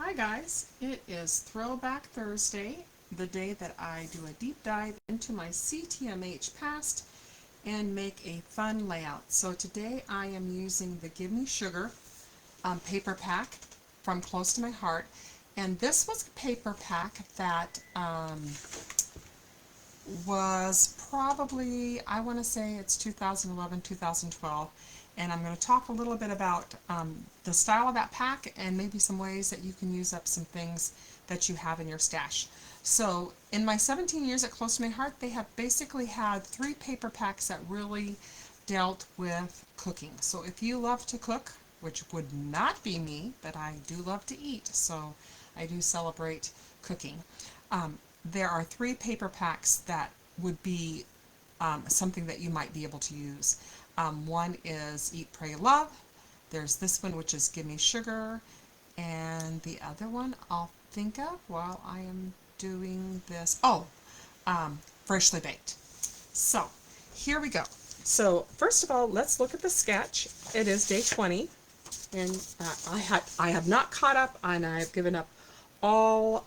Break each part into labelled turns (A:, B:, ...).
A: Hi guys, it is Throwback Thursday, the day that I do a deep dive into my CTMH past and make a fun layout. So today I am using the Gimme Sugar paper pack from Close to My Heart, and this was a paper pack that was probably, I want to say it's 2011, 2012, and I'm going to talk a little bit about the style of that pack and maybe some ways that you can use up some things that you have in your stash. So in my 17 years at Close to My Heart, they have basically had 3 paper packs that really dealt with cooking. So if you love to cook, which would not be me, but I do love to eat, so I do celebrate cooking. There are 3 paper packs that would be something that you might be able to use. One is Eat, Pray, Love. There's this one, which is Gimme Sugar. And the other one I'll think of while I am doing this. Oh, Freshly Baked. So here we go. So first of all, let's look at the sketch. It is day 20. And I have not caught up, and I have given up all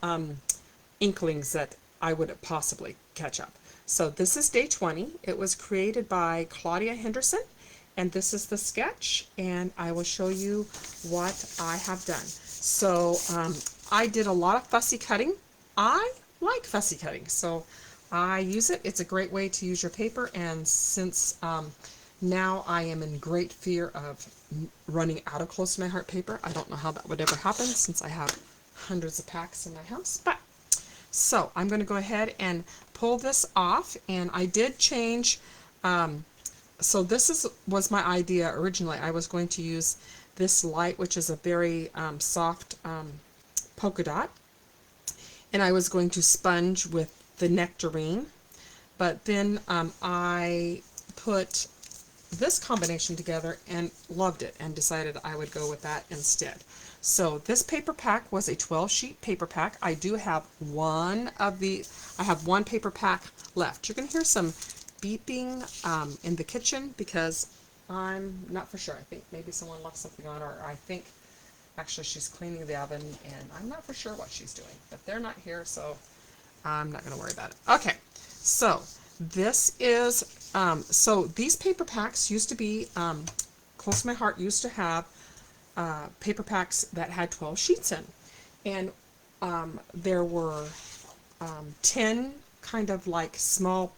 A: inklings that I would possibly catch up. So this is day 20. It was created by Claudia Henderson, and this is the sketch, and I will show you what I have done. So I did a lot of fussy cutting. I like fussy cutting, so I use it. It's a great way to use your paper, and since now I am in great fear of running out of Close to My Heart paper, I don't know how that would ever happen since I have hundreds of packs in my house, but so I'm going to go ahead and pull this off, and I did change. So this was my idea originally. I was going to use this light, which is a very soft polka dot, and I was going to sponge with the nectarine, but then I put this combination together and loved it and decided I would go with that instead. So this paper pack was a 12-sheet paper pack. I do have one paper pack left. You're going to hear some beeping in the kitchen because I'm not for sure. I think maybe someone left something on, or I think actually she's cleaning the oven, and I'm not for sure what she's doing. But they're not here, so I'm not going to worry about it. Okay, so this is, so these paper packs used to be, Close to My Heart used to have paper packs that had 12 sheets in. And there were 10 kind of like small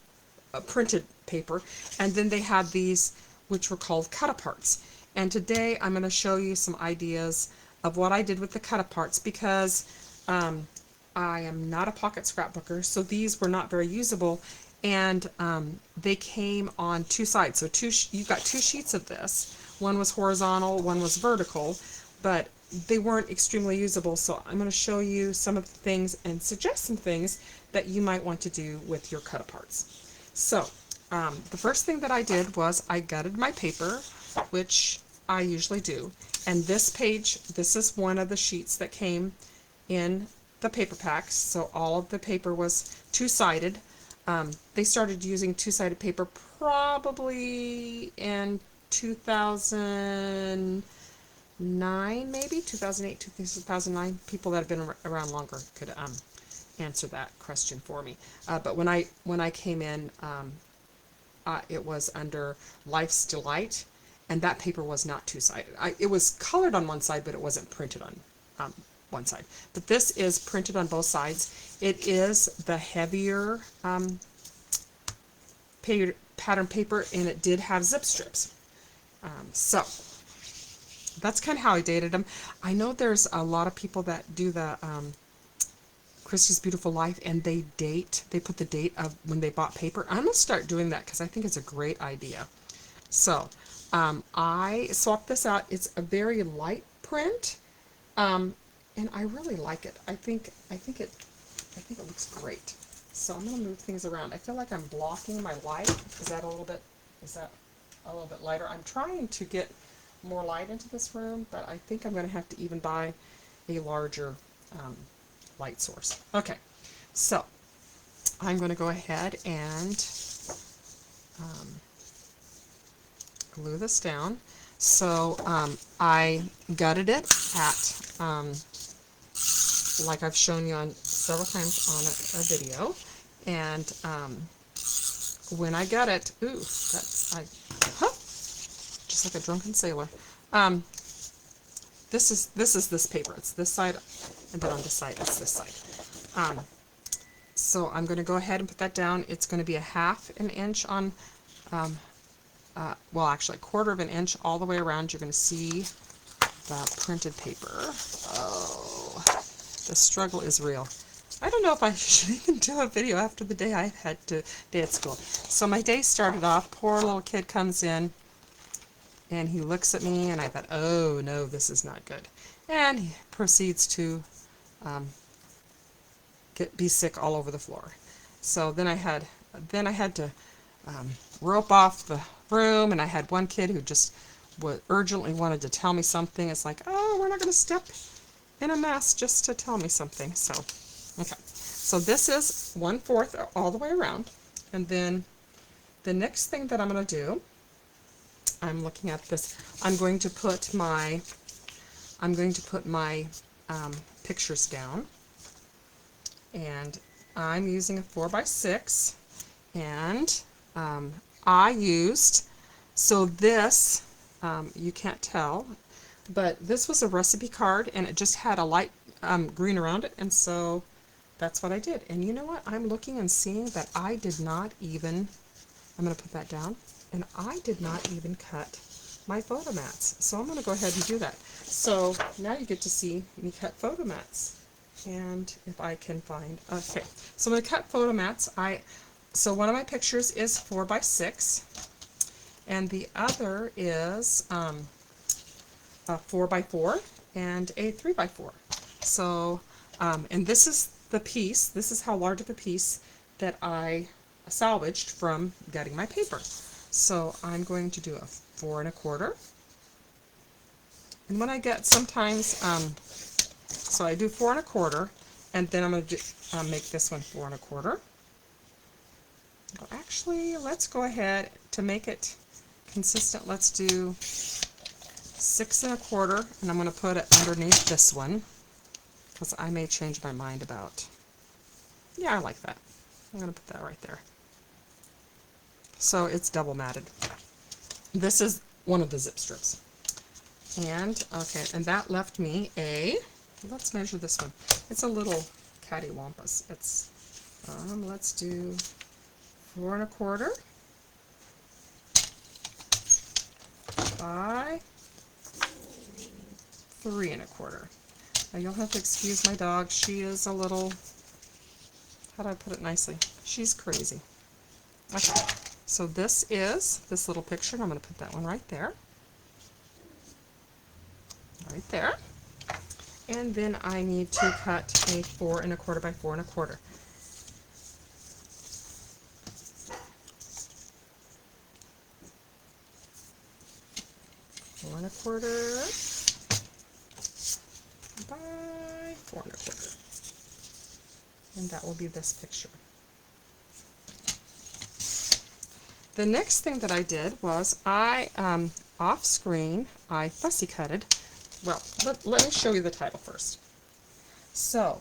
A: printed paper, and then they had these which were called cut-aparts. And today I'm going to show you some ideas of what I did with the cut-aparts because I am not a pocket scrapbooker, so these were not very usable, and they came on 2 sides. So you've got 2 sheets of this. One was horizontal, one was vertical, but they weren't extremely usable, so I'm going to show you some of the things and suggest some things that you might want to do with your cut-aparts. So the first thing that I did was I gutted my paper, which I usually do, and this page, this is one of the sheets that came in the paper packs, so all of the paper was 2-sided. They started using 2-sided paper probably in 2009, maybe 2008, 2009. People that have been around longer could answer that question for me. But when I came in, it was under Life's Delight, and that paper was not 2-sided. It was colored on one side, but it wasn't printed on one side. But this is printed on both sides. It is the heavier pattern paper, and it did have zip strips. So that's kind of how I dated them. I know there's a lot of people that do the Christie's Beautiful Life, and they put the date of when they bought paper. I'm going to start doing that because I think it's a great idea. So I swapped this out. It's a very light print, and I really like it. I think it looks great. So I'm going to move things around. I feel like I'm blocking my light. Is that a little bit lighter? I'm trying to get more light into this room, but I think I'm going to have to even buy a larger light source. Okay, so I'm going to go ahead and glue this down. So I gutted it at like I've shown you on several times on a video. And when I get it, ooh, that's just like a drunken sailor. This is this paper. It's this side, and then on this side it's this side. So I'm going to go ahead and put that down. It's going to be a 1/2 inch on, well, actually 1/4 inch all the way around. You're going to see the printed paper. Oh, the struggle is real. I don't know if I should even do a video after the day I had day at school. So my day started off, poor little kid comes in, and he looks at me, and I thought, oh no, this is not good. And he proceeds to be sick all over the floor. So then I had to rope off the room, and I had one kid who just urgently wanted to tell me something. It's like, oh, we're not going to step in a mess just to tell me something. So, okay. So this is 1/4 all the way around. And then the next thing that I'm going to do, I'm looking at this, I'm going to put my pictures down. And I'm using a 4x6, and I used, so this, you can't tell, but this was a recipe card, and it just had a light green around it, and so that's what I did. And you know what? I'm looking and seeing that I did not even, I'm going to put that down, and I did not even cut my photo mats. So I'm going to go ahead and do that. So now you get to see me cut photo mats. And if I can find, okay, so I'm going to cut photo mats. So one of my pictures is 4x6, and the other is a 4x4 and a 3x4. So, and this is the piece, this is how large of a piece that I salvaged from getting my paper. So I'm going to do a 4 1/4. And when I get sometimes, so I do 4 1/4, and then I'm going to make this one 4 1/4. Well, actually, let's go ahead to make it consistent. Let's do 6 1/4, and I'm going to put it underneath this one because I may change my mind about. Yeah, I like that. I'm going to put that right there. So it's double matted. This is one of the zip strips, and okay, and that left me a. Let's measure this one. It's a little cattywampus. It's, let's do 4 1/4 by 3 1/4. Now you'll have to excuse my dog. She is a little, how do I put it nicely? She's crazy. Okay, so this is this little picture, and I'm going to put that one right there. Right there. And then I need to cut a 4 1/4 by 4 1/4. Four 1/4 by 4 1/4. And that will be this picture. The next thing that I did was off screen, I fussy cutted. Well, let me show you the title first. So,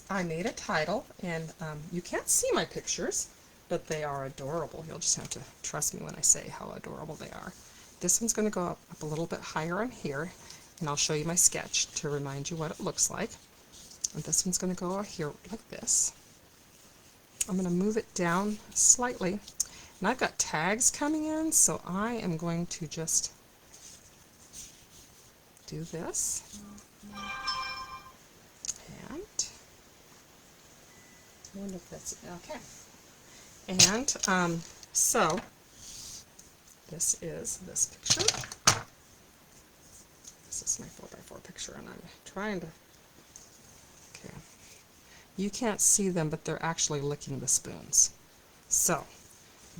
A: I made a title, and you can't see my pictures, but they are adorable. You'll just have to trust me when I say how adorable they are. This one's going to go up a little bit higher on here, and I'll show you my sketch to remind you what it looks like. And this one's going to go here like this. I'm going to move it down slightly, and I've got tags coming in, so I am going to just do this, and I wonder if that's okay. And so this is this picture. This is my 4x4 picture, and I'm trying to. Okay, you can't see them, but they're actually licking the spoons. So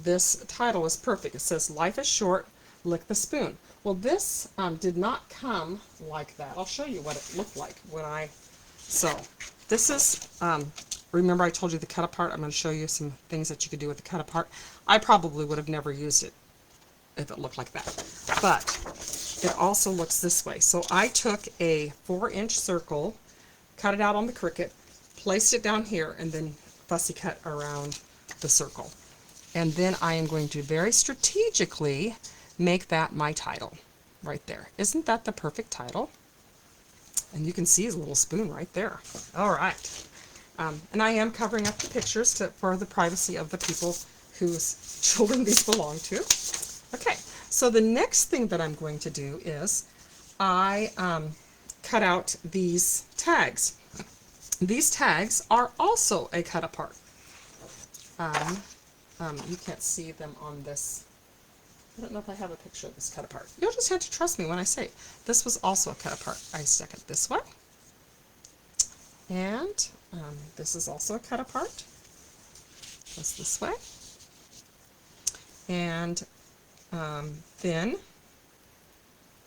A: this title is perfect. It says, "Life is short. Lick the spoon." Well, this did not come like that. I'll show you what it looked like when I, so this is, remember I told you the cut apart. I'm going to show you some things that you could do with the cut apart. I probably would have never used it if it looked like that, but it also looks this way. So I took a 4-inch circle, cut it out on the Cricut, placed it down here, and then fussy cut around the circle. And then I am going to very strategically make that my title right there. Isn't that the perfect title? And you can see his little spoon right there. All right. And I am covering up the pictures for the privacy of the people whose children these belong to. Okay, so the next thing that I'm going to do is I cut out these tags. These tags are also a cut apart. You can't see them on this. I don't know if I have a picture of this cut apart. You'll just have to trust me when I say this was also a cut apart. I stuck it this way. And this is also a cut apart. Goes this way. And then,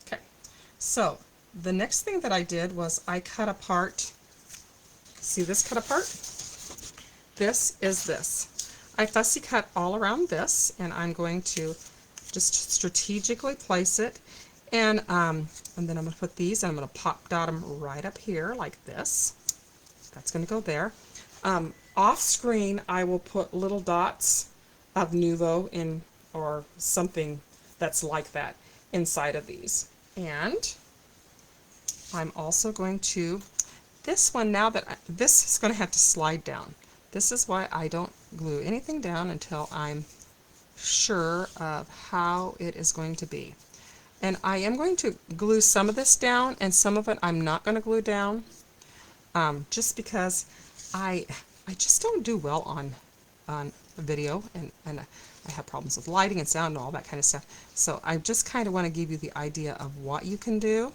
A: okay, so the next thing that I did was I cut apart, see this cut apart? This is this. I fussy cut all around this, and I'm going to just strategically place it, and then I'm going to put these, and I'm going to pop dot them right up here like this. That's going to go there. Off screen, I will put little dots of Nuvo in, or something that's like that inside of these. And I'm also going to, this one now that, this is going to have to slide down. This is why I don't glue anything down until I'm sure of how it is going to be. And I am going to glue some of this down, and some of it I'm not going to glue down, just because I just don't do well on video, and I have problems with lighting and sound and all that kind of stuff. So I just kind of want to give you the idea of what you can do,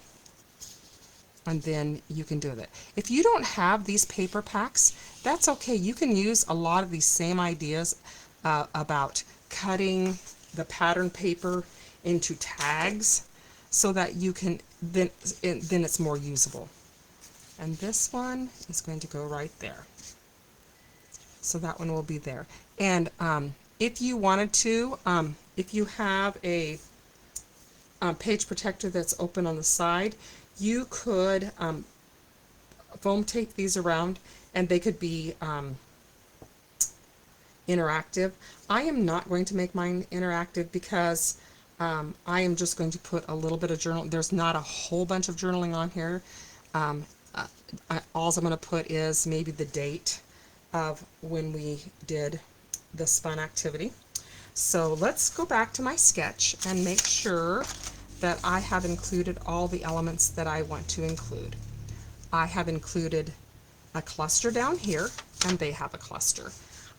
A: and then you can do it. If you don't have these paper packs, that's okay. You can use a lot of these same ideas about cutting the pattern paper into tags so that you can, then it's more usable. And this one is going to go right there. So that one will be there. And if you wanted to, if you have a page protector that's open on the side, you could foam tape these around, and they could be interactive. I am not going to make mine interactive because I am just going to put a little bit of journal. There's not a whole bunch of journaling on here. All I'm going to put is maybe the date of when we did this fun activity. So let's go back to my sketch and make sure that I have included all the elements that I want to include. I have included a cluster down here, and they have a cluster.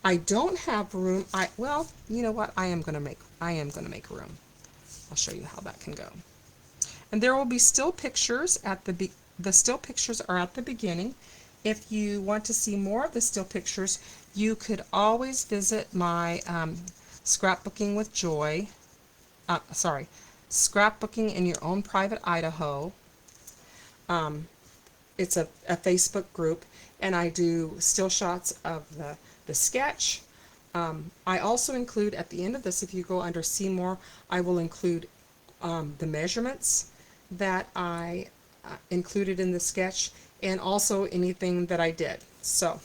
A: I don't have room. Well, you know what? I am going to make room. I'll show you how that can go. And there will be still pictures at the still pictures are at the beginning. If you want to see more of the still pictures, you could always visit my Scrapbooking with Joy. Scrapbooking in Your Own Private Idaho. It's a Facebook group, and I do still shots of the sketch. I also include at the end of this, if you go under See More, I will include the measurements that I included in the sketch, and also anything that I did. So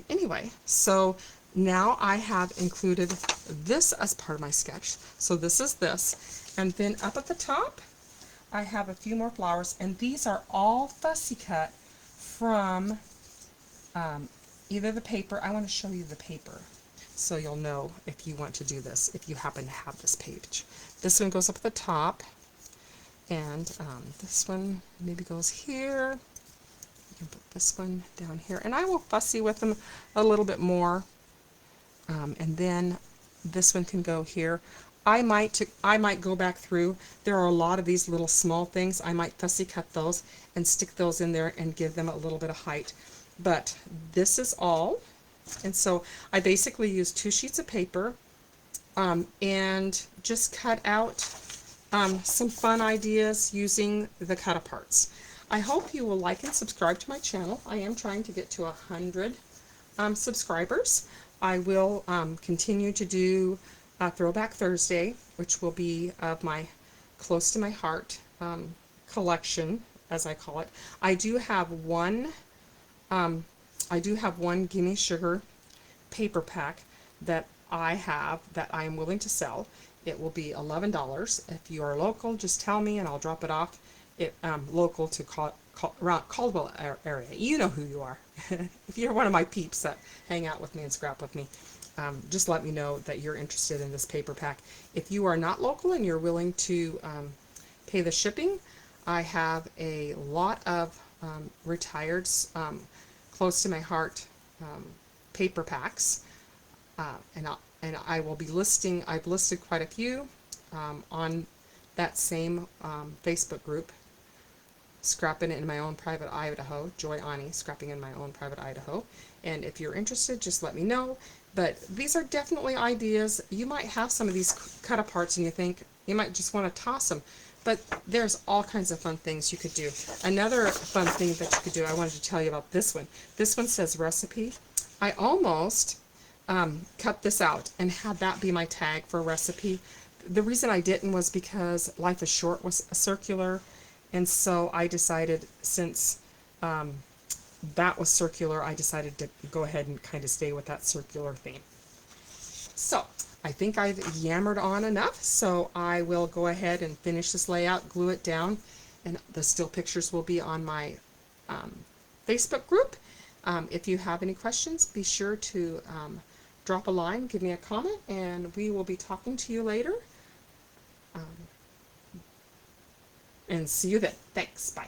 A: anyway, so now I have included this as part of my sketch. So this is this, and then up at the top I have a few more flowers, and these are all fussy cut from either the paper. I want to show you the paper so you'll know if you want to do this, if you happen to have this page. This one goes up at the top, and this one maybe goes here. You can put this one down here, and I will fussy with them a little bit more, and then this one can go here. I might go back through. There are a lot of these little small things. I might fussy cut those and stick those in there and give them a little bit of height. But this is all. And so I basically used 2 sheets of paper and just cut out some fun ideas using the cut aparts. I hope you will like and subscribe to my channel. I am trying to get to 100 subscribers. I will continue to do Throwback Thursday, which will be of my close to my heart collection as I call it. I do have one Gimme Sugar paper pack that I am willing to sell. It will be $11. If you are local, just tell me and I'll drop it off. Local to around Caldwell area. You know who you are. If you're one of my peeps that hang out with me and scrap with me, just let me know that you're interested in this paper pack. If you are not local and you're willing to pay the shipping, I have a lot of retired, close to my heart paper packs, and I will be listing. I've listed quite a few on that same Facebook group, Scrapping in My Own Private Idaho, Joy Ani, Scrapping in My Own Private Idaho. And if you're interested, just let me know. But these are definitely ideas. You might have some of these cut aparts and you think you might just want to toss them. But there's all kinds of fun things you could do. Another fun thing that you could do, I wanted to tell you about this one. This one says recipe. I almost cut this out and had that be my tag for recipe. The reason I didn't was because Life is Short was circular, and so I decided, since that was circular, I decided to go ahead and kind of stay with that circular theme. So I think I've yammered on enough, so I will go ahead and finish this layout, glue it down, and the still pictures will be on my Facebook group. If you have any questions, be sure to drop a line, give me a comment, and we will be talking to you later. And see you then. Thanks. Bye.